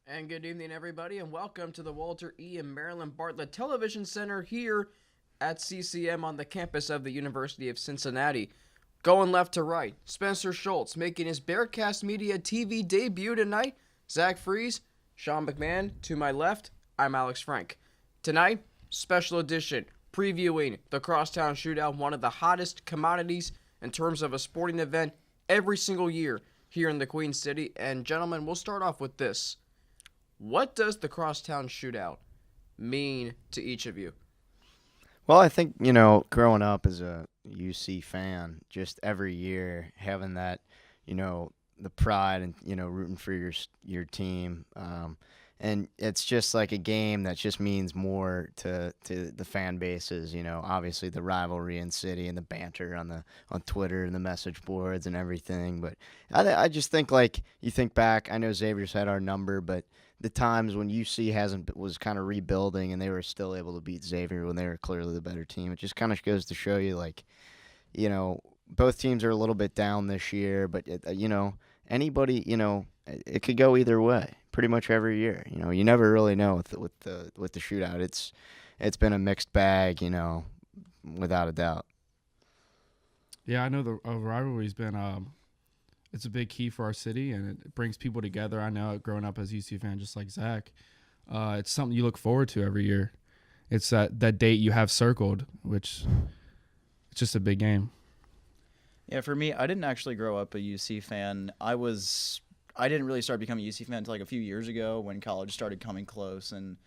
And good evening, everybody, and welcome to the Walter E. and Marilyn Bartlett Television Center here at CCM on the campus of the University of Cincinnati. Going left to right, Spencer Schultz making his Bearcast Media TV debut tonight. Zach Fries, Sean McMahon to my left. I'm Alex Frank. Tonight, special edition previewing the Crosstown Shootout, one of the hottest commodities in terms of a sporting event every single year here in the Queen City. And gentlemen, we'll start off with this. What does the Crosstown Shootout mean to each of you? Well, I think, growing up as a UC fan, just every year having that, the pride and, rooting for your team. And it's just like a game that just means more to the fan bases, obviously the rivalry in city and the banter on Twitter and the message boards and everything. But I just think, like, you think back, I know Xavier's had our number, but the times when UC was kind of rebuilding and they were still able to beat Xavier when they were clearly the better team, it just kind of goes to show you, like, both teams are a little bit down this year, but, anybody, it could go either way pretty much every year. You never really know with the shootout. It's been a mixed bag, without a doubt. Yeah, I know the rivalry's been it's a big key for our city, and it brings people together. I know, growing up as a UC fan, just like Zach, it's something you look forward to every year. It's that date you have circled, which it's just a big game. Yeah, for me, I didn't actually grow up a UC fan. I didn't really start becoming a UC fan until like a few years ago when college started coming close, and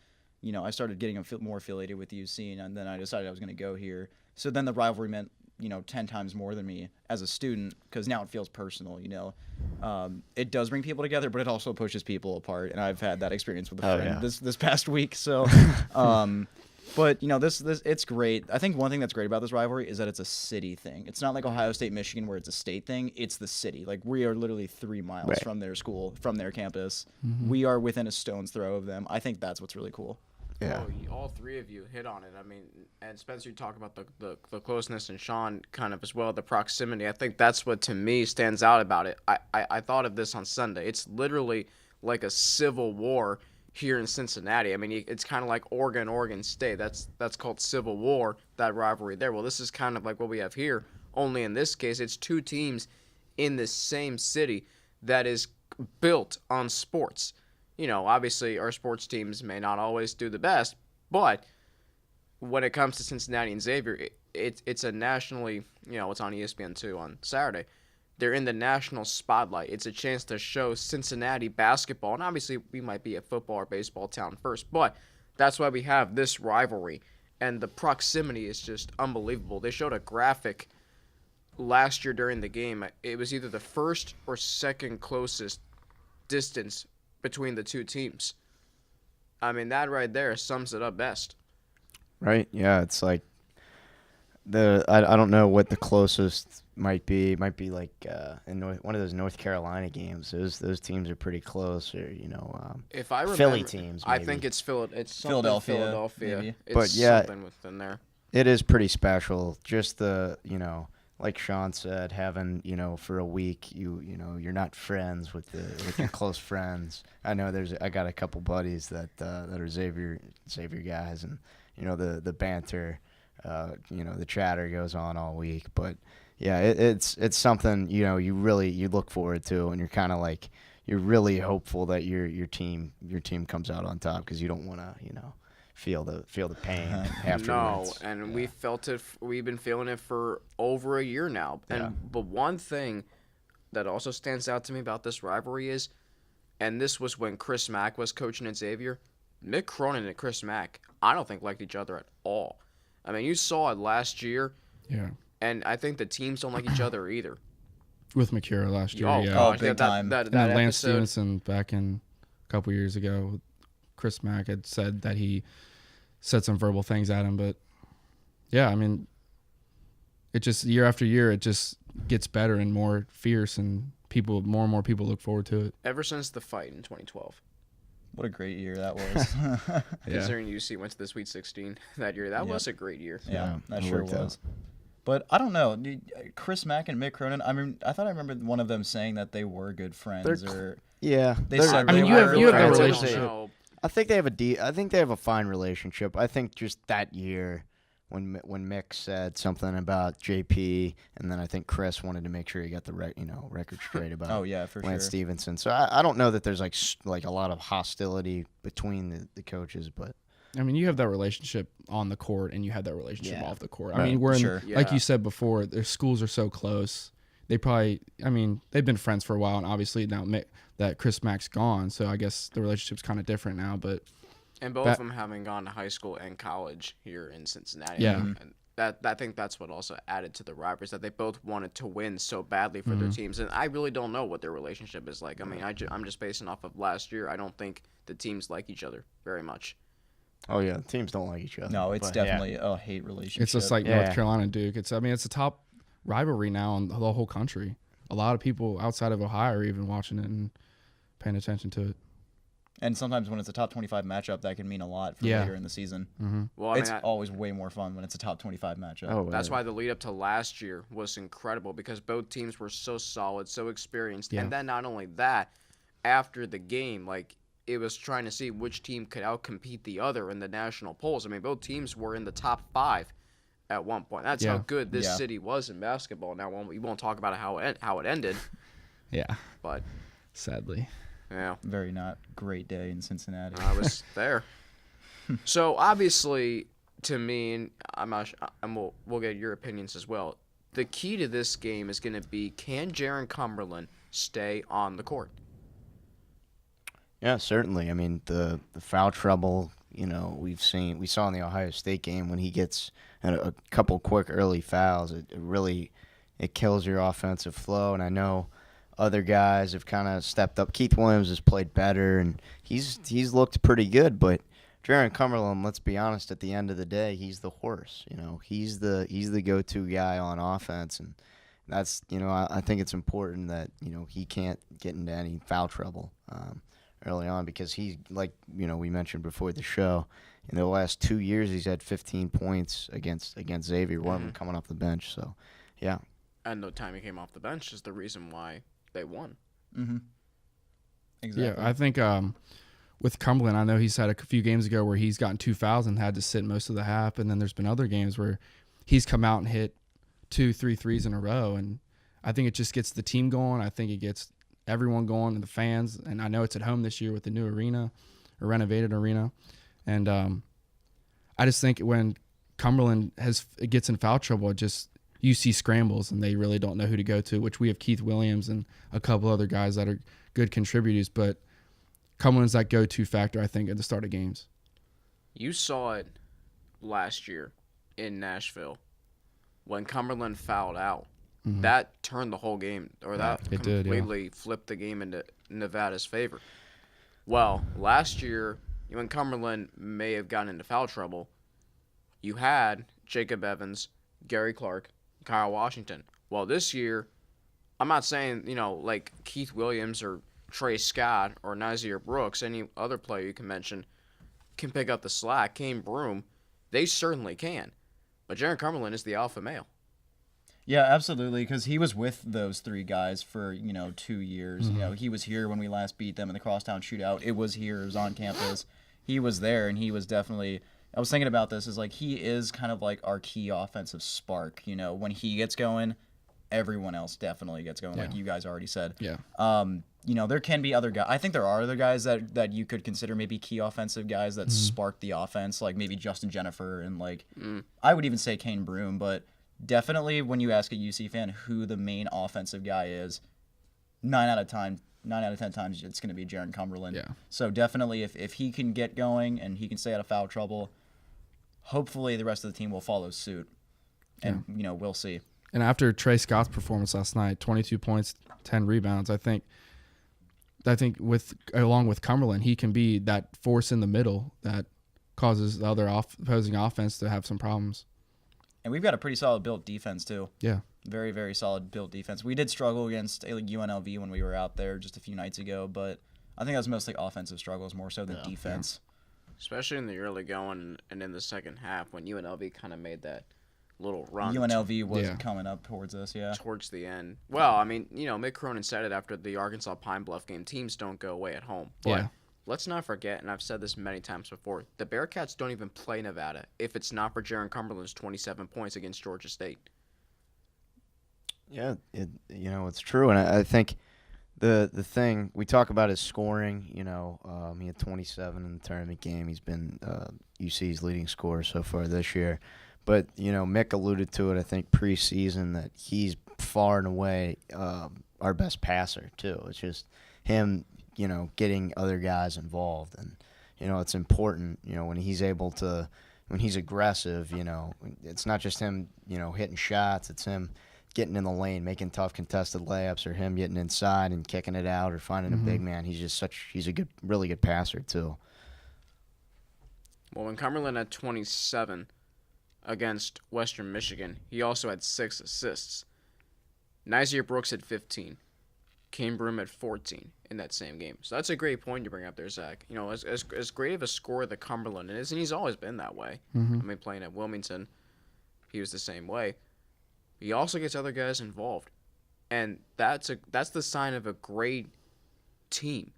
I started getting more affiliated with UC, and then I decided I was going to go here. So then the rivalry meant 10 times more than me as a student, because now it feels personal. It does bring people together, but it also pushes people apart, and I've had that experience with a friend this past week. So, but this it's great. I think one thing that's great about this rivalry is that it's a city thing. It's not like Ohio State, Michigan, where it's a state thing. It's the city. Like, we are literally 3 miles from their school, from their campus. Mm-hmm. We are within a stone's throw of them. I think that's what's really cool. Yeah. Oh, all three of you hit on it. I mean, and Spencer, you talk about the closeness, and Sean kind of as well, the proximity. I think that's what, to me, stands out about it. I thought of this on Sunday. It's literally like a civil war here in Cincinnati. I mean, it's kind of like Oregon State. That's called Civil War, that rivalry there. Well, this is kind of like what we have here, only in this case, it's two teams in the same city that is built on sports. Obviously our sports teams may not always do the best, but when it comes to Cincinnati and Xavier, it's a nationally, it's on ESPN2 on Saturday. They're in the national spotlight. It's a chance to show Cincinnati basketball, and obviously we might be a football or baseball town first, but that's why we have this rivalry, and the proximity is just unbelievable. They showed a graphic last year during the game. It was either the first or second closest distance between the two teams. I mean, that right there sums it up best. Right? Yeah, it's like I don't know what the closest might be. It might be like in one of those North Carolina games. Those teams are pretty close, or if I remember, Philly teams. Maybe. I think it's Philadelphia. Maybe. It's but yeah, something within there. It is pretty special. Just the like Sean said, having for a week, you're not friends with your close friends. I know I got a couple buddies that are Xavier guys, and the banter, the chatter goes on all week. But yeah, it's something you look forward to, and you're kind of like, you're really hopeful that your team comes out on top, because you don't want to feel the pain afterwards. No, and we felt it. We've been feeling it for over a year now. But one thing that also stands out to me about this rivalry is, and this was when Chris Mack was coaching at Xavier, Mick Cronin and Chris Mack, I don't think liked each other at all. I mean, you saw it last year. Yeah. And I think the teams don't like each other either. With McCura last year, oh, yeah. Gosh, big time. That and Lance episode. Stevenson back in a couple years ago, Chris Mack had said that he said some verbal things at him, but yeah, I mean, it just year after year, it just gets better and more fierce, and more and more people look forward to it. Ever since the fight in 2012. What a great year that was. Considering UC went to the Sweet 16 that year, that was a great year. Yeah, that sure was. But I don't know, Chris Mack and Mick Cronin. I mean, I thought I remembered one of them saying that they were good friends, Yeah, They they're- said I mean, they you have were the friends. I relationship. don't know. I think they have I think they have a fine relationship. I think just that year when Mick said something about JP, and then I think Chris wanted to make sure he got the record straight about Oh yeah, for Lance sure. Stevenson. So I don't know that there's like a lot of hostility between the coaches, but I mean, you have that relationship on the court, and you have that relationship Yeah. off the court. I Right. mean, we're in, Sure. like Yeah. you said before, their schools are so close. They probably, I mean, they've been friends for a while, and obviously now that Chris Mack's gone, so I guess the relationship's kind of different now. But And both That- of them having gone to high school and college here in Cincinnati. Yeah. And that I think that's what also added to the rivalries, that they both wanted to win so badly for their teams. And I really don't know what their relationship is like. I mean, I'm just basing off of last year. I don't think the teams like each other very much. oh yeah, teams don't like each other. No, it's but, yeah. definitely a hate relationship. it's just like Yeah. North Carolina and Duke. It's a top rivalry now in the whole country. A lot of people outside of Ohio are even watching it and paying attention to it. and sometimes when it's a top 25 matchup, that can mean a lot for Yeah. later in the season. Well, I It's mean, always way more fun when it's a top 25 matchup. Oh, that's yeah. why the lead up to last year was incredible, because both teams were so solid, so experienced. Yeah. And then not only that, after the game, like, it was trying to see which team could outcompete the other in the national polls. I mean, both teams were in the top 5 at one point. That's how Yeah. good this Yeah. city was in basketball. Now, we won't talk about how it ended, Yeah, but sadly. yeah. Very not great day in Cincinnati. I was there. So obviously, to me, and we'll get your opinions as well. The key to this game is going to be, can Jaron Cumberland stay on the court? Yeah, certainly. I mean, the foul trouble, we saw in the Ohio State game when he gets a couple quick early fouls, it really kills your offensive flow. And I know other guys have kind of stepped up. Keith Williams has played better, and he's looked pretty good. But Jaron Cumberland, let's be honest, at the end of the day, he's the horse. He's the go-to guy on offense, and that's I think it's important that he can't get into any foul trouble early on, because he's like we mentioned before the show, in the last 2 years he's had 15 points against Xavier, one of them coming off the bench. So yeah, And the time he came off the bench is the reason why they won. Mm-hmm. Exactly. Yeah, I think with Cumberland, I know he's had a few games ago where he's gotten 2 fouls and had to sit most of the half, and then there's been other games where he's come out and hit 2-3 threes in a row, and I think it just gets the team going. I think it gets everyone going, and the fans, and I know it's at home this year with the new arena, or renovated arena, and I just think when Cumberland gets in foul trouble, you see scrambles, and they really don't know who to go to, which we have Keith Williams and a couple other guys that are good contributors, but Cumberland's that go-to factor, I think, at the start of games. You saw it last year in Nashville when Cumberland fouled out. That turned the whole game, or that it did, yeah. completely flipped the game into Nevada's favor. Well, last year, when Cumberland may have gotten into foul trouble, you had Jacob Evans, Gary Clark, Kyle Washington. Well, this year, I'm not saying, like Keith Williams or Trey Scott or Nazir Brooks, any other player you can mention, can pick up the slack. Kane Broom, they certainly can. But Jaron Cumberland is the alpha male. Yeah, absolutely, because he was with those 3 guys for 2 years. He was here when we last beat them in the Crosstown Shootout. It was here. It was on campus. He was there, and he was definitely. I was thinking about this. Is like he is kind of like our key offensive spark. When he gets going, everyone else definitely gets going. Like you guys already said. Yeah. There can be other guys. I think there are other guys that you could consider maybe key offensive guys that spark the offense, like maybe Justin Jennifer and I would even say Kane Broom, but. Definitely, when you ask a UC fan who the main offensive guy is, 9 out of 10 times it's going to be Jaron Cumberland. Yeah. So definitely, if he can get going and he can stay out of foul trouble, hopefully the rest of the team will follow suit. And we'll see. And after Trey Scott's performance last night, 22 points, 10 rebounds, I think along with Cumberland, he can be that force in the middle that causes the other opposing offense to have some problems. And we've got a pretty solid built defense too. Yeah. Very, very solid built defense. We did struggle against UNLV when we were out there just a few nights ago, but I think that was mostly offensive struggles more so than defense. Especially in the early going and in the second half when UNLV kind of made that little run UNLV was Yeah. coming up towards us, yeah. towards the end. Well, I mean, Mick Cronin said it after the Arkansas Pine Bluff game. Teams don't go away at home. But Yeah. let's not forget, and I've said this many times before, the Bearcats don't even play Nevada if it's not for Jaron Cumberland's 27 points against Georgia State. Yeah, it's true, and I think the thing we talk about is scoring. He had 27 in the tournament game. He's been UC's leading scorer so far this year. But Mick alluded to it, I think, preseason, that he's far and away our best passer too. It's just him, getting other guys involved, and it's important. When he's able to, when he's aggressive, it's not just him, hitting shots. It's him getting in the lane, making tough contested layups, or him getting inside and kicking it out, or finding a big man. He's a really good passer too. Well, when Cumberland had 27 against Western Michigan, he also had 6 assists. Nyzier Brooks had 15. Kane Broom had 14 in that same game. So that's a great point you bring up there, Zach. As great of a scorer that Cumberland is, and he's always been that way. I mean, playing at Wilmington, he was the same way. He also gets other guys involved. And that's the sign of a great team,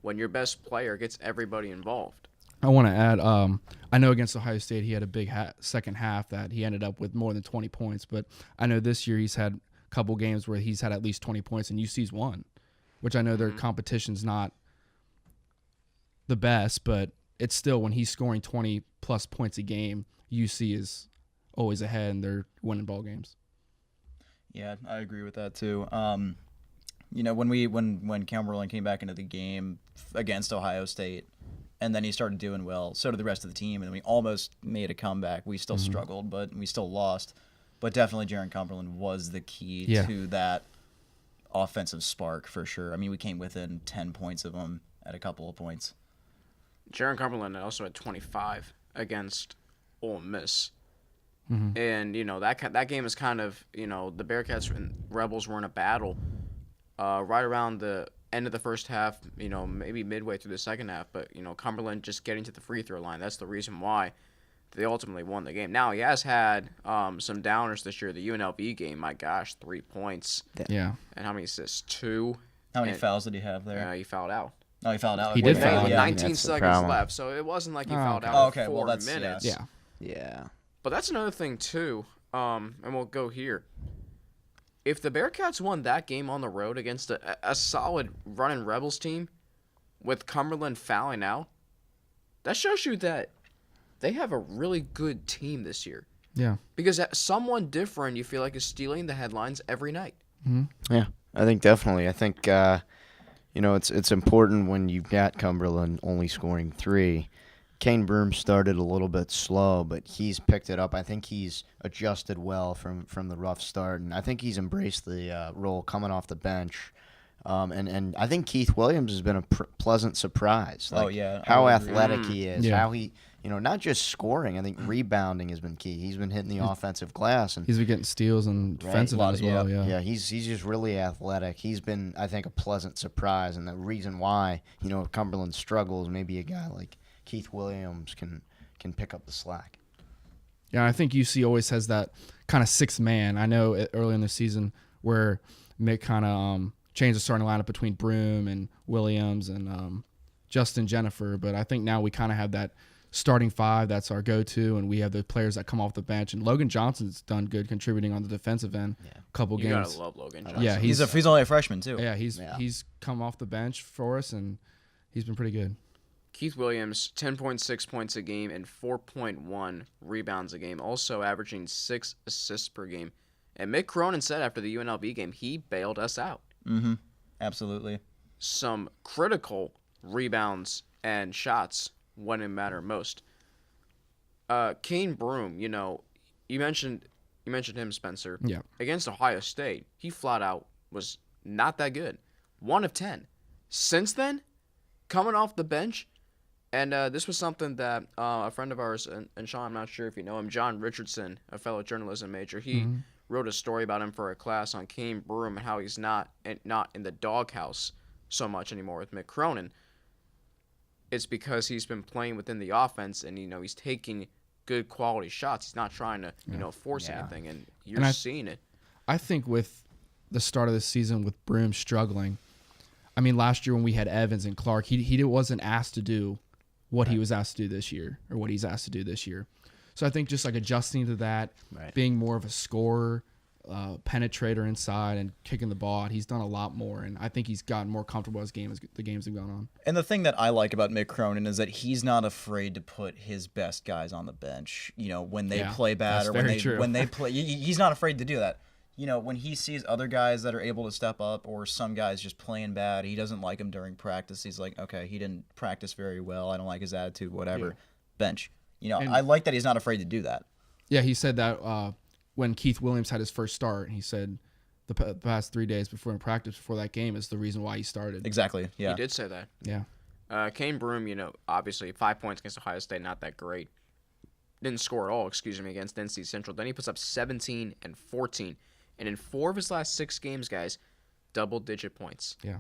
when your best player gets everybody involved. I want to add, I know against Ohio State he had a big second half that he ended up with more than 20 points, but I know this year he's had a couple games where he's had at least 20 points, and UC's won, which I know their competition's not the best, but it's still, when he's scoring 20-plus points a game, UC is always ahead, and they're winning ball games. Yeah, I agree with that too. When Cumberland came back into the game against Ohio State, and then he started doing well, so did the rest of the team, and we almost made a comeback. We still struggled, but we still lost. But definitely Jaron Cumberland was the key to that offensive spark for sure. I mean, we came within 10 points of him at a couple of points. Jaron Cumberland also had 25 against Ole Miss. And, that game is kind of, the Bearcats and Rebels were in a battle right around the end of the first half, maybe midway through the second half. But, Cumberland just getting to the free throw line, that's the reason why they ultimately won the game. Now, he has had some downers this year. The UNLV game, my gosh, 3 points. Yeah. And how many assists? 2. How many fouls did he have there? He fouled out. Oh, he fouled out. He did With foul, yeah. 19 That's the seconds problem. left, so it wasn't like he fouled okay. out Oh, okay. in 4 Well, that's- minutes. Yeah. Yeah. But that's another thing, too, and we'll go here. If the Bearcats won that game on the road against a solid running Rebels team with Cumberland fouling out, that shows you that they have a really good team this year. Yeah. Because someone different, you feel like, is stealing the headlines every night. Yeah, I think definitely. I think it's important when you've got Cumberland only scoring 3. Kane Broom started a little bit slow, but he's picked it up. I think he's adjusted well from the rough start, and I think he's embraced the role coming off the bench. And I think Keith Williams has been a pleasant surprise. Oh, yeah, I how would agree. athletic he is, Yeah. how he, not just scoring. I think rebounding has been key. He's been hitting the offensive glass, and He's been getting steals and defensive Lot as of- well. Yeah. yeah, he's just really athletic. He's been, I think, a pleasant surprise, and the reason why, if Cumberland struggles, maybe a guy like Keith Williams can pick up the slack. Yeah, I think UC always has that kind of sixth man. I know early in the season where Mick kind of changed the starting lineup between Broom and Williams and Justin Jennifer, but I think now we kind of have that starting 5 that's our go-to, and we have the players that come off the bench. And Logan Johnson's done good contributing on the defensive end a couple You games. gotta love Logan Johnson. Yeah, He's only a freshman too. Yeah, he's come off the bench for us, and he's been pretty good. Keith Williams, 10.6 points a game and 4.1 rebounds a game, also averaging 6 assists per game. And Mick Cronin said after the UNLV game, he bailed us out. Mm-hmm. Absolutely. Some critical rebounds and shots when it mattered most. Kane Broom, you mentioned him, Spencer. Yeah. Against Ohio State, he flat out was not that good. 1 of 10. Since then, coming off the bench, and this was something that a friend of ours, and Sean, I'm not sure if you know him, John Richardson, a fellow journalism major, he wrote a story about him for a class on Kane Broom and how he's not in the doghouse so much anymore with Mick Cronin. It's because he's been playing within the offense, and he's taking good quality shots. He's not trying to, force Yeah. anything, and you're seeing it. I think with the start of the season with Broom struggling, I mean, last year when we had Evans and Clark, he wasn't asked to do what he was asked to do this year, or what he's asked to do this year. So I think just like adjusting to that, being more of a scorer, penetrator inside and kicking the ball out, he's done a lot more, and I think he's gotten more comfortable as the games have gone on. And the thing that I like about Mick Cronin is that he's not afraid to put his best guys on the bench. When they play bad, or when they play, he's not afraid to do that. When he sees other guys that are able to step up, or some guys just playing bad, he doesn't like them during practice. He's like, okay, he didn't practice very well. I don't like his attitude, whatever. Bench. I like that he's not afraid to do that. Yeah, he said that when Keith Williams had his first start, he said the past 3 days before in practice before that game is the reason why he started. Exactly. Yeah. He did say that. Yeah. Kane Broom, obviously 5 points against Ohio State, not that great. Didn't score at all, against NC Central. Then he puts up 17 and 14. And in 4 of his last 6 games, guys, double-digit points. Yeah.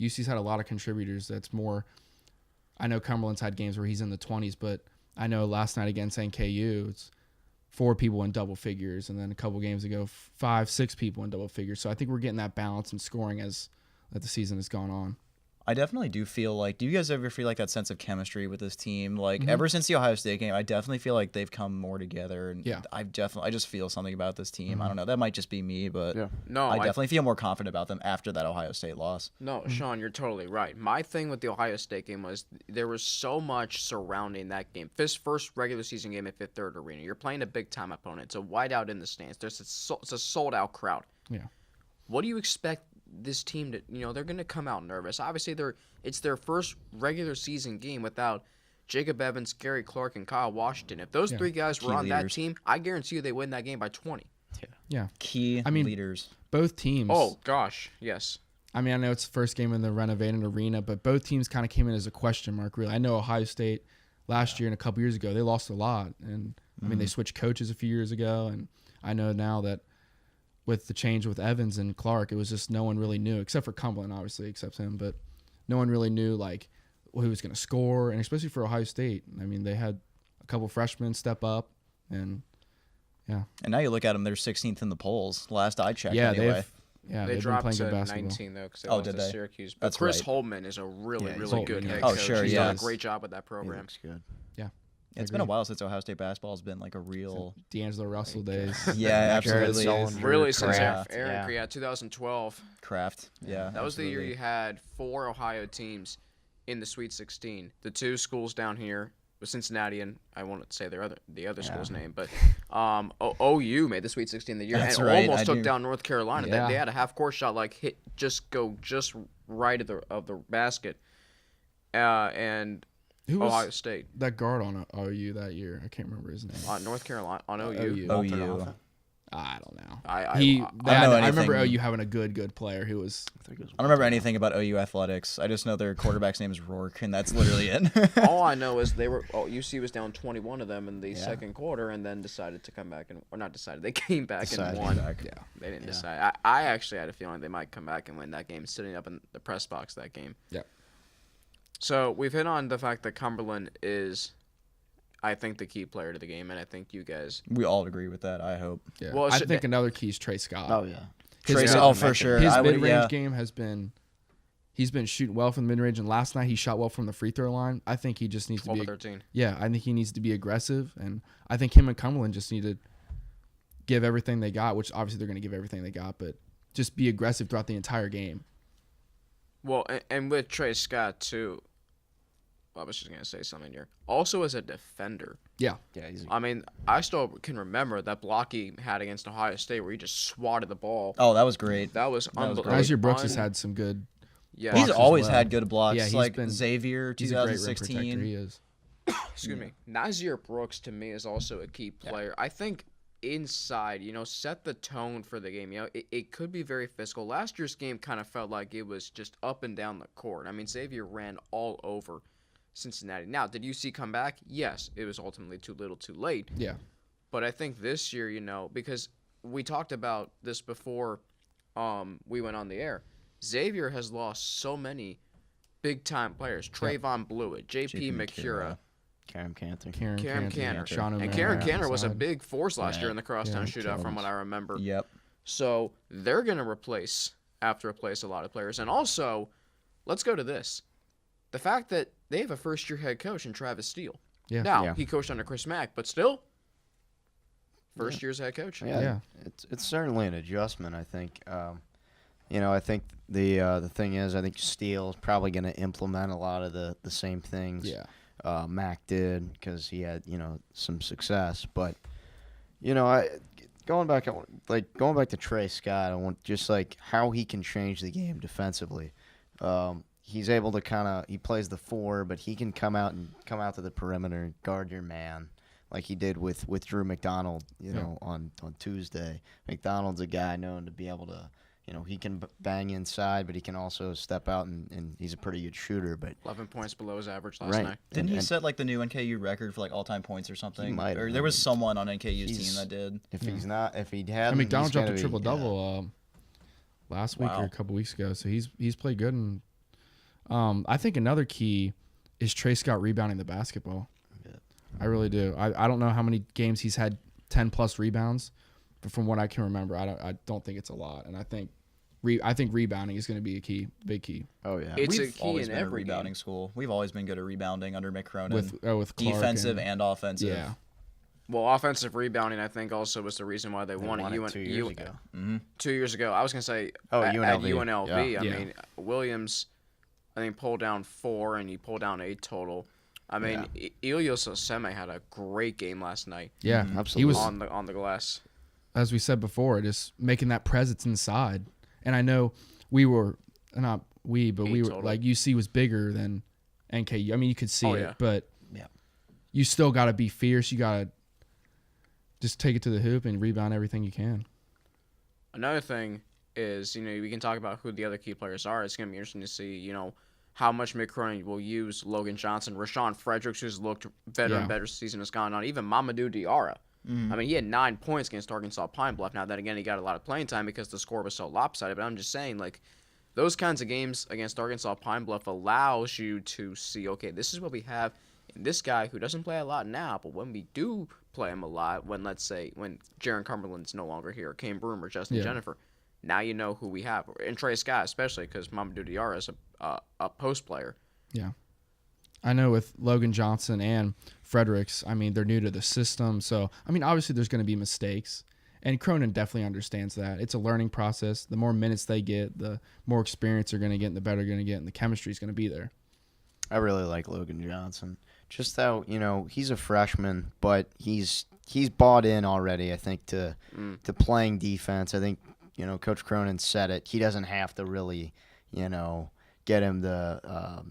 UC's had a lot of contributors. That's more. I know Cumberland's had games where he's in the 20s, but I know last night against NKU, it's 4 people in double figures, and then a couple games ago, 5, 6 people in double figures. So I think we're getting that balance in scoring as the season has gone on. I definitely do feel like, do you guys ever feel like that sense of chemistry with this team? Like, ever since the Ohio State game, I definitely feel like they've come more together. And Yeah. I just feel something about this team. I don't know. That might just be me, but No, I definitely feel more confident about them after that Ohio State loss. No, Sean, you're totally right. My thing with the Ohio State game was there was so much surrounding that game. This first regular season game at Fifth Third Arena. You're playing a big-time opponent. It's a whiteout in the stands. It's a sold-out crowd. Yeah. What do you expect this team to, they're going to come out nervous. Obviously, it's their first regular season game without Jacob Evans, Gary Clark, and Kyle Washington. If those 3 guys were Key on that leaders. team, I guarantee you they win that game by 20. Yeah. Key leaders. Both teams. Oh, gosh, yes. I mean, I know it's the first game in the renovated arena, but both teams kind of came in as a question mark, really. I know Ohio State last year and a couple years ago, they lost a lot. And, I mean, they switched coaches a few years ago, and I know now that with the change with Evans and Clark, it was just no one really knew, except for Cumberland, obviously, except him, but no one really knew, like, who was going to score, and especially for Ohio State. I mean, they had a couple freshmen step up, and, yeah. And now you look at them, they're 16th in the polls, last I checked Yeah, anyway. They they've been dropped playing to good basketball. 19, though, because they Oh, lost did to they? Syracuse. But That's Chris right. Holtman is a really, he's really good Holtman, head yeah. coach. Oh, sure, He's yeah. done a great job with that He program. looks good. It's been a while since Ohio State basketball has been like a real. D'Angelo Russell days. Yeah, Jared absolutely. Sullivan. Really, since Kraft, Aaron, 2012. Kraft. Yeah. That was the year absolutely. you had 4 Ohio teams in the Sweet 16. The 2 schools down here was Cincinnati, and I won't say the other school's name, but OU made the Sweet 16 the year That's and right, almost I took do. down North Carolina. Yeah. They had a half-court shot, like go just right of the basket, and Who was Ohio State that guard on OU that year? I can't remember his name. on North Carolina on OU. OU. I don't know. I know I remember anything. OU having a good player who was. I don't remember anything about OU athletics. I just know their quarterback's name is Rourke, and that's literally it. all I know is UC was down 21 of them in the second quarter, and then decided to come back or not decided. They came back and won. Yeah. They didn't decide. I actually had a feeling they might come back and win that game, sitting up in the press box that game. Yeah. So we've hit on the fact that Cumberland is, I think, the key player to the game, and I think you guys. We all agree with that, I hope. Yeah. Well, I so think another key is Trey Scott. Oh yeah. His for sure. His I would- mid-range yeah. game has been. He's been shooting well from the mid-range, and last night he shot well from the free throw line. I think he just needs to 12 be. or 13. Yeah, I think he needs to be aggressive, and I think him and Cumberland just need to give everything they got, which obviously they're going to give everything they got, but just be aggressive throughout the entire game. Well, and with Trey Scott too. I was just gonna say something here. Also, as a defender. Yeah. Yeah, he's I mean, I still can remember that block he had against Ohio State where he just swatted the ball. Oh, that was great. That was was unbelievable. great. Isaiah Brooks has had some good. Yeah, He's blocks as always well. had good blocks. Yeah, he's like been- Xavier, He's a great rim protector. 2016. He is. excuse me. Nazir Brooks to me is also a key player. I think inside, set the tone for the game. It could be very physical. Last year's game kind of felt like it was just up and down the court. I mean, Xavier ran all over Cincinnati. Now, did UC come back? Yes, it was ultimately too little, too late. Yeah. But I think this year, because we talked about this before we went on the air, Xavier has lost so many big-time players. Trayvon Blewett, JP JP McCura, Karen Cantor. Karen Cantor. Sean And O'Mara Karen on Cantor the was a side. big force last year in the crosstown Yeah, shootout, from what I remember. Yep. So they're going to have to replace a lot of players. And also, let's go to this. The fact that they have a first-year head coach in Travis Steele. Yeah. Now, Yeah. he coached under Chris Mack, but still, first year's head coach. Yeah. It's certainly an adjustment. I think. I think the thing is, I think Steele's probably going to implement a lot of the same things. Yeah. Mac did because he had some success, but going back to Trey Scott, I want just like how he can change the game defensively. He's able to he plays the 4, but he can come out to the perimeter and guard your man like he did with Drew McDonald, on Tuesday. McDonald's a guy known to be able to, he can bang inside, but he can also step out and he's a pretty good shooter. But 11 points below his average last night. Didn't he set like the new NKU record for like all-time points or something? He might Or have. there was someone on NKU's team that did. if he And hadn't, McDonald he's dropped gonna a be- triple-double last week or Wow. a couple weeks ago, so he's played good. And I think another key is Trey Scott rebounding the basketball. Yeah. I really do. I don't know how many games he's had 10-plus rebounds, but from what I can remember, I don't think it's a lot. And I think rebounding is going to be a big key. Oh yeah. It's We've a key always in been every a rebounding game. school. We've always been good at rebounding under Mick Cronin. With Clark defensive and offensive. yeah. Well, offensive rebounding, I think, also was the reason why they won it. 2 years ago. 2 years ago. I was going to say Oh, at UNLV. UNLV. Yeah. I Yeah. mean, Williams, I think, pulled down 4, and he pulled down 8 total. I mean, Ilios Oseme had a great game last night Yeah, Absolutely. He was, on the glass. as we said before, just making that presence inside. And I know we were not we, but 8 we were total. like UC was bigger than NKU. I mean, you could see Oh, it, yeah. but Yeah. you still got to be fierce. You got to just take it to the hoop and rebound everything you can. Another thing is, we can talk about who the other key players are. It's going to be interesting to see, how much Mick Cronin will use Logan Johnson, Rashawn Fredericks, who's looked better and better as the season has gone on, even Mamadou Diarra. I mean, he had 9 points against Arkansas Pine Bluff. Now, then again, he got a lot of playing time because the score was so lopsided. But I'm just saying, like, those kinds of games against Arkansas Pine Bluff allows you to see, okay, this is what we have in this guy who doesn't play a lot now, but when we do play him a lot, when, let's say, when Jaron Cumberland's no longer here, or Kane Broom or Justin Jennifer, now you know who we have. And Trey Scott, especially, because Mamadou Diarra is a post player. Yeah. I know with Logan Johnson and Fredericks, I mean, they're new to the system. So, I mean, obviously there's going to be mistakes. And Cronin definitely understands that. It's a learning process. The more minutes they get, the more experience they're going to get, and the better they're going to get, and the chemistry is going to be there. I really like Logan Johnson. Just how, he's a freshman, but he's bought in already, I think, to playing defense. I think, Coach Cronin said it. He doesn't have to really, get him the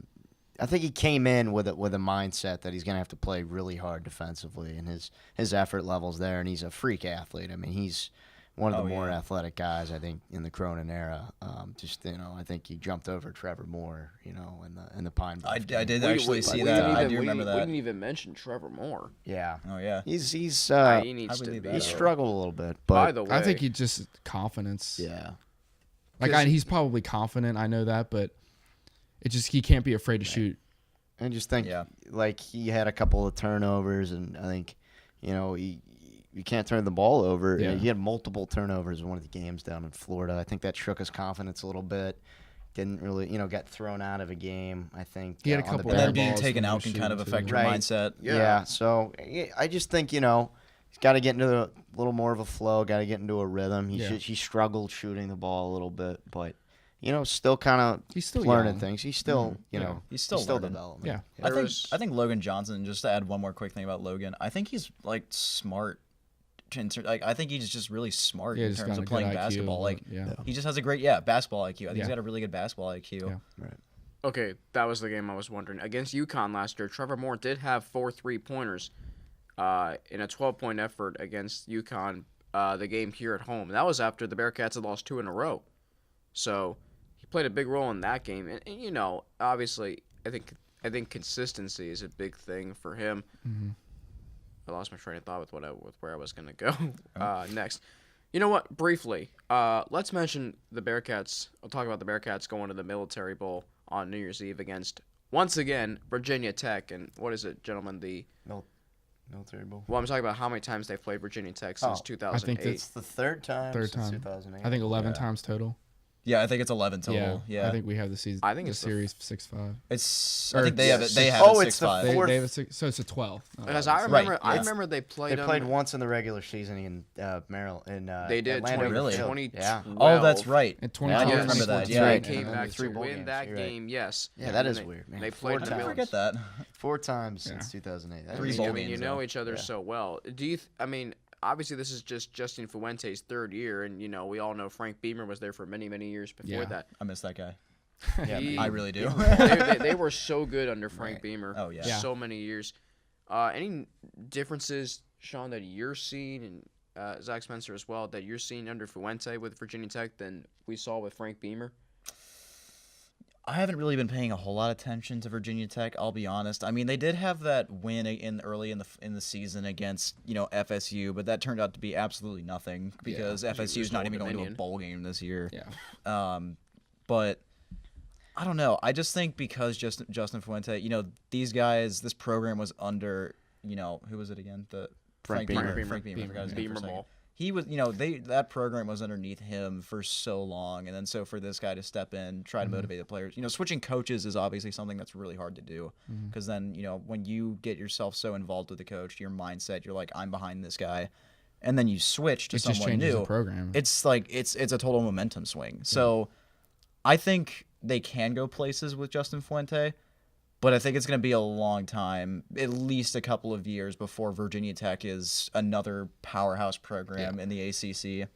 I think he came in with a mindset that he's going to have to play really hard defensively, and his effort level's there, and he's a freak athlete. I mean, he's one of the more athletic guys, I think, in the Cronin era. I think he jumped over Trevor Moore, in the Pine Bluff I game. did actually see that. I do remember We that. didn't even mention Trevor Moore. Yeah. Oh, yeah. He's He needs I to believe be. that. he struggled a little bit, By but the way, I think he just confidence. yeah. He's probably confident. I know that, but he can't be afraid to shoot. I just think like he had a couple of turnovers, and I think you can't turn the ball over. Yeah. He had multiple turnovers in one of the games down in Florida. I think that shook his confidence a little bit. Didn't really get thrown out of a game. I think He had a on the couple And bench. then being balls taken when he out was can kind of shooting, affect too. your Right. mindset. Yeah. So I just think he's got to get into a little more of a flow. Got to get into a rhythm. He struggled shooting the ball a little bit, but still kind of He's still learning young. things. He's still He's still learning. developing. Yeah. I think Logan Johnson. Just to add one more quick thing about Logan, I think he's like smart. I think he's just really smart Yeah, in just terms got of a good playing IQ, basketball. Like yeah. he just has a great basketball IQ. I think he's got a really good basketball IQ. Yeah. Right. Okay, that was the game I was wondering. Against UConn last year, Trevor Moore did have 4 3-pointers in a 12-point effort against UConn, the game here at home. That was after the Bearcats had lost 2 in a row. So he played a big role in that game. And obviously, I think consistency is a big thing for him. Mm-hmm. I lost my train of thought with where I was going to go next. You know what? Briefly, let's mention the Bearcats. I'll talk about the Bearcats going to the Military Bowl on New Year's Eve against once again, Virginia Tech, and what is it, gentlemen? The Military Bowl. Well, I'm talking about how many times they've played Virginia Tech since Oh, 2008. It's the third time Third since time. 2008. I think 11 Yeah. times total. Yeah, I think it's 11 total. Yeah, I think we have the season. I think the it's the series 6-5. it's. Or I think they have it. They six- have oh, it it's the 6-5. fourth. They have a so it's a 12. Because I Right, remember, yeah. they played. They played once in the regular season in Maryland. In They did Atlanta. 20, Really? 2012. Yeah. Oh, that's right. In Yeah, 2012, I do remember that, They yeah. right. came And then back the three to bowl win games, that you're right. game. Yes. Yeah, that And is they- weird, man. They Four played. I times. forget that. 4 times Yeah. since 2008. That Three is bowl I weird. mean, you games, know though. each other Yeah. so well. Do you? I mean, obviously this is just Justin Fuente's third year, and we all know Frank Beamer was there for many, many years before Yeah. that. I miss that guy. Yeah, He- I really do. they were so good under Frank Right. Beamer. Oh, yeah. Yeah. So many years. Any differences, Sean, that you're seeing, and Zach Spencer as well, that you're seeing under Fuente with Virginia Tech than we saw with Frank Beamer? I haven't really been paying a whole lot of attention to Virginia Tech. I'll be honest. I mean, they did have that win early in the season against FSU, but that turned out to be absolutely nothing because FSU's not even going to a Dominion. bowl game this year. Yeah. But I don't know. I just think because Justin Fuente, these guys, this program was under, who was it again? The Frank Beamer. Frank Beamer. I forgot his name for a Beamer second. ball. He was, that program was underneath him for so long, and then so for this guy to step in, try to motivate the players. Switching coaches is obviously something that's really hard to do because then when you get yourself so involved with the coach, your mindset, you're like, I'm behind this guy, and then you switch to It just someone changes new. the program. It's like it's a total momentum swing. So I think they can go places with Justin Fuente, but I think it's going to be a long time, at least a couple of years before Virginia Tech is another powerhouse program in the ACC.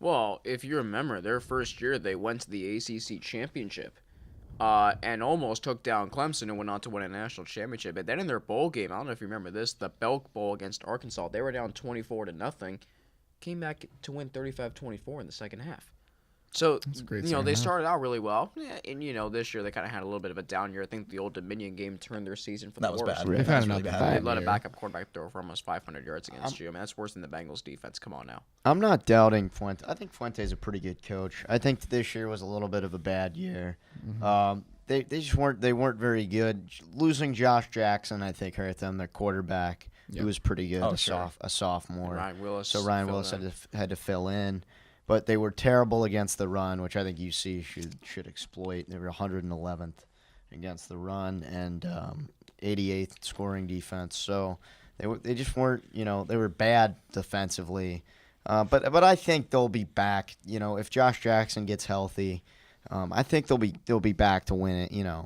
Well, if you remember, their first year they went to the ACC championship, and almost took down Clemson and went on to win a national championship. And then in their bowl game, I don't know if you remember this, the Belk Bowl against Arkansas, they were down 24-0, came back to win 35-24 in the second half. So, That's a great they second half. started out really well, and this year they kind of had a little bit of a down year. I think the Old Dominion game turned their season for That the was worst. bad. They've That had was enough really of bad. They that. let a year. backup quarterback throw for almost 500 yards against you. I mean, that's worse than the Bengals defense. Come on now. I'm not doubting Fuente. I think Fuente's a pretty good coach. I think this year was a little bit of a bad year. They just weren't very good. Losing Josh Jackson, I think, hurt them. Their quarterback, who was pretty good, Oh, a sure. sophomore. Ryan Willis. So Ryan filled Willis in. had to fill in, but they were terrible against the run, which I think UC should exploit. They were 111th against the run and 88th scoring defense. So they just weren't, they were bad defensively. But I think they'll be back. If Josh Jackson gets healthy, I think they'll be back to win it.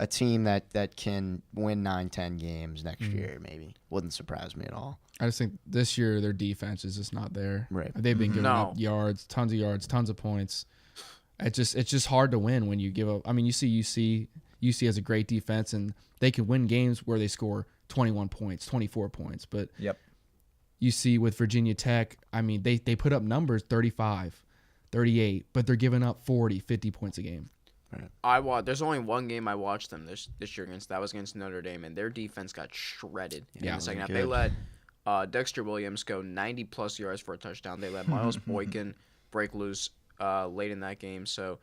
A team that can win 9-10 games next year maybe wouldn't surprise me at all. I just think this year their defense is just not there. Right. They've been giving No. up yards, tons of points. It's just hard to win when you give up. I mean, you see UC has a great defense and they can win games where they score 21 points, 24 points. But Yep. you see with Virginia Tech, I mean, they put up numbers 35, 38, but they're giving up 40, 50 points a game. There's only one game I watched them this year against. That was against Notre Dame, and their defense got shredded in Yeah, the second half. really They good. let Dexter Williams go 90+ yards for a touchdown. They let Miles Boykin break loose late in that game. So,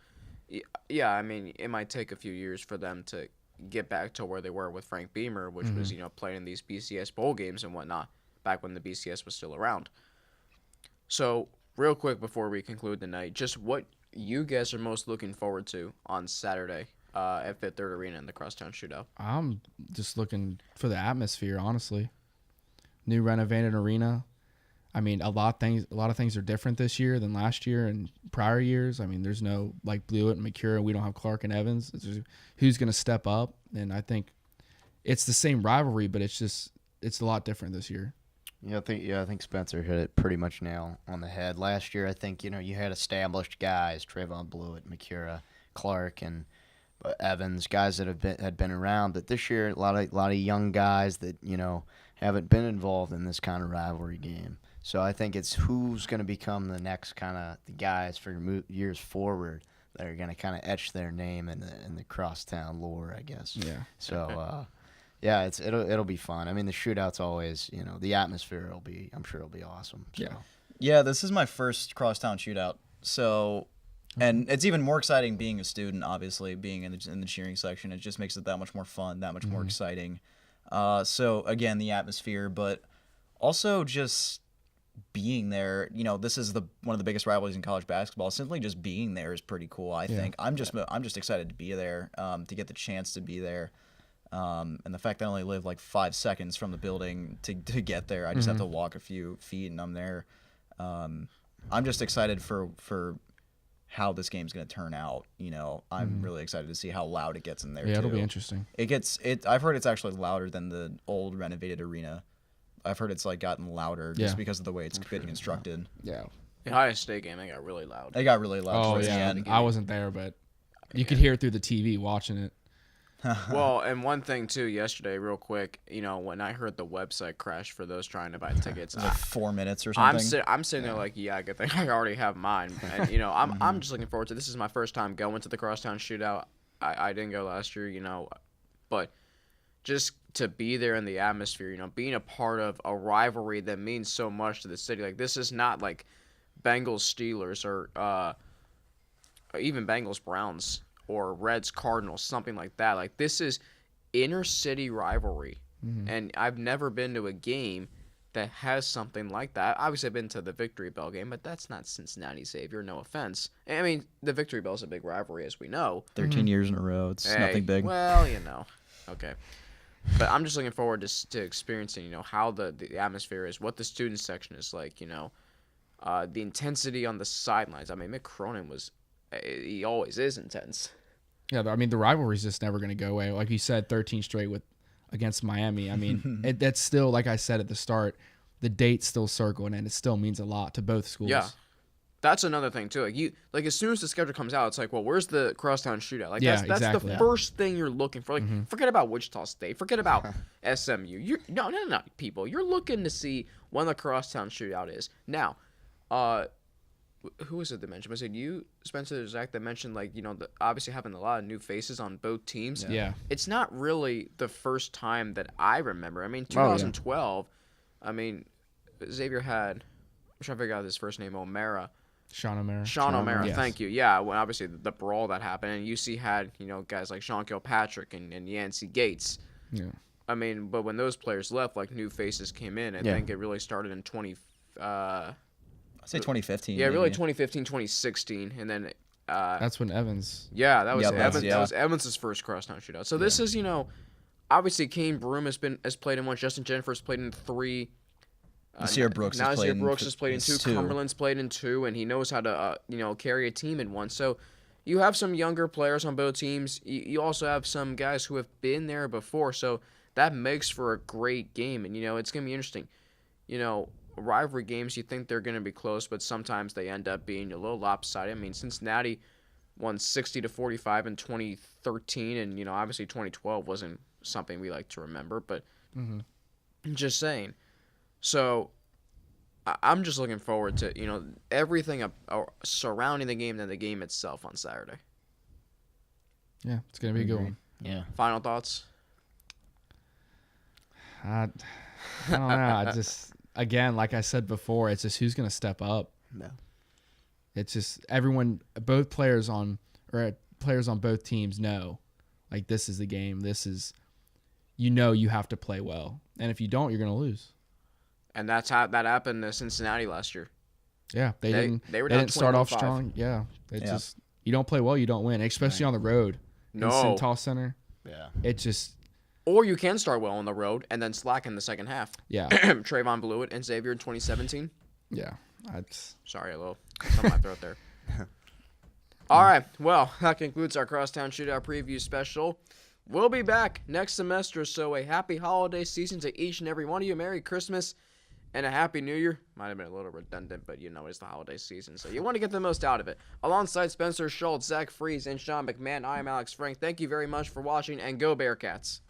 yeah, I mean, it might take a few years for them to get back to where they were with Frank Beamer, which was playing in these BCS bowl games and whatnot back when the BCS was still around. So, real quick before we conclude the night, just what you guys are most looking forward to on Saturday at Fifth Third Arena in the Crosstown Shootout? I'm just looking for the atmosphere, honestly. New renovated arena. I mean, a lot of things are different this year than last year and prior years. I mean, there's no like Blewett and McCura. We don't have Clark and Evans. It's just, who's going to step up? And I think it's the same rivalry, but it's a lot different this year. I think Spencer hit it pretty much nail on the head. Last year, I think you had established guys: Trayvon Blewett, McCura, Clark, and Evans, guys that had been around. But this year, a lot of young guys that haven't been involved in this kind of rivalry game. So I think it's who's going to become the next kind of the guys for years forward that are going to kind of etch their name in the crosstown lore, I guess. Yeah. So. Yeah, it'll be fun. I mean, the shootout's always, the atmosphere I'm sure it'll be awesome. So. Yeah. Yeah, this is my first crosstown shootout. So And it's even more exciting being a student, obviously, being in the cheering section. It just makes it that much more fun, that much more exciting. So, again, the atmosphere, but also just being there. This is one of the biggest rivalries in college basketball. Simply just being there is pretty cool, I think. I'm just excited to be there, to get the chance to be there. And the fact that I only live like 5 seconds from the building to get there, I just have to walk a few feet and I'm there. I'm just excited for how this game's going to turn out. I'm really excited to see how loud it gets in there. Yeah, too. it'll be interesting. I've heard it's actually louder than the old renovated arena. I've heard it's like gotten louder just because of the way it's been constructed. Yeah. The Ohio State game, they got really loud. They got really loud. Oh towards the yeah, end. I wasn't there, but you could hear it through the TV watching it. Well, and one thing too, yesterday, real quick, when I heard the website crash for those trying to buy tickets, It was like 4 minutes or something. I'm sitting there like, yeah, good thing I already have mine. And I'm just looking forward to this. Is my first time going to the Crosstown Shootout. I didn't go last year, but just to be there in the atmosphere, being a part of a rivalry that means so much to the city. Like, this is not like Bengals Steelers or even Bengals Browns or Reds Cardinals, something like that. Like, this is inner city rivalry. And I've never been to a game that has something like that. Obviously, I've been to the Victory Bell game, but that's not Cincinnati Xavier, no offense. I mean, the Victory Bell is a big rivalry, as we know. 13 years in a row. It's nothing big. Well, okay. But I'm just looking forward to experiencing, how the atmosphere is, what the student section is like, the intensity on the sidelines. I mean, Mick Cronin he always is intense. Yeah, I mean, the rivalry's just never going to go away. Like you said, 13 straight against Miami. I mean, that's still, like I said at the start, the date's still circling, and it still means a lot to both schools. Yeah. That's another thing too. Like as soon as the schedule comes out, it's like, well, where's the Crosstown Shootout? Like that's exactly. the first thing you're looking for. Like forget about Wichita State, forget about SMU. No, people. You're looking to see when the Crosstown Shootout is. Now, who was it that mentioned? Was it you, Spencer, or Zach, that mentioned obviously having a lot of new faces on both teams? Yeah. It's not really the first time that I remember. I mean, 2012. I mean, Xavier had. I'm trying to figure out his first name. O'Mara. Sean O'Mara. Sean O'Mara, yes. Thank you. Yeah, when obviously the brawl that happened, and UC had guys like Sean Kilpatrick and Yancey Gates. Yeah. I mean, but when those players left, new faces came in. I think it really started in I'd say 2015. Yeah, maybe. really 2015, 2016, and then. That's when Evans. Yeah, that was Evans. Yeah. That was Evans' first Crosstown Shootout. So this is obviously Kane Broom has played in one. Justin Jennifer's played in 3. Nasir Brooks has played in 2. 2. Cumberland's played in 2, and he knows how to carry a team in 1. So you have some younger players on both teams. You also have some guys who have been there before. So that makes for a great game, and it's gonna be interesting. Rivalry games, you think they're gonna be close, but sometimes they end up being a little lopsided. I mean, Cincinnati won 60-45 in 2013, and obviously 2012 wasn't something we like to remember, but just saying. So I'm just looking forward to, everything surrounding the game and the game itself on Saturday. Yeah, it's going to be a good one. Yeah. Final thoughts? I don't know. I just, again, like I said before, it's just who's going to step up. No. It's just both players on both teams know, like, this is the game. This is, you have to play well. And if you don't, you're going to lose. And that's how that happened to Cincinnati last year. Yeah, they didn't start off strong. Yeah, just you don't play well, you don't win, especially on the road. No, in Centos Center. Yeah, it just. Or you can start well on the road and then slack in the second half. Yeah, Trayvon blew it and Xavier in 2017. Yeah, sorry, a little something in my throat there. All right, well, that concludes our Crosstown Shootout preview special. We'll be back next semester, so a happy holiday season to each and every one of you. Merry Christmas. And a Happy New Year. Might have been a little redundant, but it's the holiday season, so you want to get the most out of it. Alongside Spencer Schultz, Zach Fries, and Sean McMahon, I am Alex Frank. Thank you very much for watching, and go Bearcats.